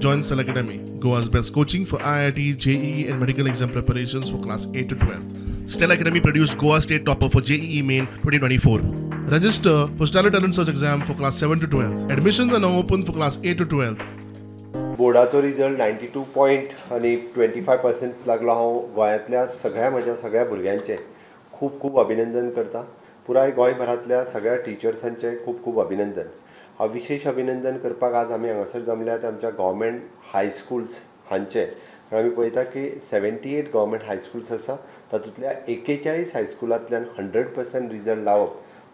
Join Cell Academy, Goa's best coaching for IIT, JEE and medical exam preparations for class 8 to 12. Stella Academy produced Goa State Topper for JEE Main 2024. Register for Stellar Talent Search exam for class 7 to 12. Admissions are now open for class 8 to 12. बोर्डाचो result 92 point आणि 25% लागलो. हांव गोंयांतल्या म्हज्या सगळ्या भुरग्यांचे खूब खूब अभिनंदन करता. पुराय गोंयभरांतल्या सगळ्या टिचर्सांचे खूब खूब अभिनंदन. हांव विशेष अभिनंदन करपाक आज आमी हांगासर जमल्यात आमच्या गव्हर्मेंट हायस्कूल्स हांचे. आमी पळयता की 78 गव्हर्मेंट हायस्कूल्स आसा, तातूंतल्या 41 हायस्कुलांतल्यान 100% रिजल्ट लावप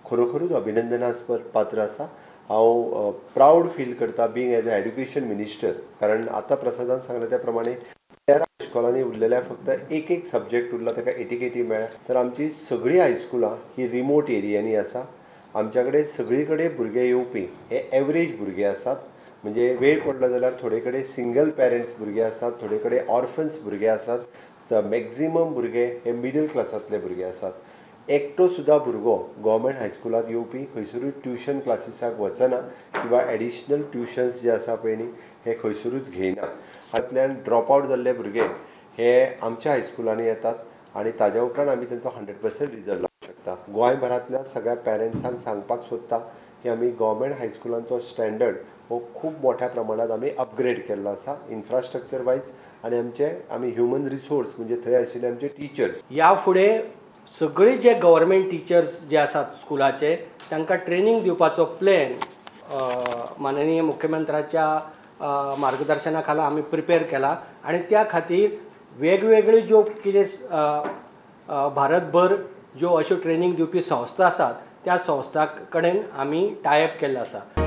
खरोखरूच अभिनंदनास्पद पात्र आसा. हांव प्राऊड फील करता being as a education minister, कारण आतां प्रसादान सांगले त्या प्रमाणे 13 हायस्कुलांनी उरलेल्या फक्त एक सब्जेक्ट उरला, ताका 80 मेळ्ळ्या. तर आमची सगळीं हायस्कुलां ही रिमोट एरियांनी आसा. आमच्या कडेन सगळी कडेन भुरगे येवपी हे एवरेज भुरगे आसात. म्हणजे वेळ पडलो जाल्यार थोडे कडेन सिंगल पेरंट्स भुरगे आसात, थोडे कडेन ऑर्फन्स भुरगे आसात. मॅक्झिमम भुरगे हे मिडल क्लासांतले भुरगे आसात. एकटो सुद्धा भुरगो गव्हर्मेंट हायस्कुलांत येवपी खंयसरूच ट्युशन क्लासीसाक वचना किंवा एडिशनल ट्युशन्स जे आसा पळय न्ही हे खंयसरूच घेयना. हातूंतल्यान ड्रॉप आवट जाल्ले भुरगे हे आमच्या हायस्कुलांनी येतात आनी ताज्या उपरांत आमी तांचो 100% रिजल्ट लावंक शकता. गोंयभरांतल्या सगळ्या पेरंट्सांक सांगपाक सोदता की आमी गव्हर्मेंट हायस्कुलांचो स्टँडर्ड हो खूब मोठ्या प्रमाणात आमी अपग्रेड केल्लो आसा, इन्फ्रास्ट्रक्चर वायज आनी आमी ह्युमन रिसोर्स म्हणजे थंय आशिल्ले आमचे टिचर्स. ह्या फुडें सगळी जे गव्हर्मेंट टिचर्स जे आसात स्कुलाचे तांकां ट्रेनिंग दिवपाचो प्लॅन माननीय मुख्यमंत्र्याच्या मार्गदर्शना खाला आमी प्रिपेर केला. आनी त्या खातीर वेगवेगळ्यो ज्यो कितें भारतभर ज्यो अश्यो ट्रेनिंग दिवपी संस्था आसात त्या संस्था कडेन आमी टायअप केल्लो आसा.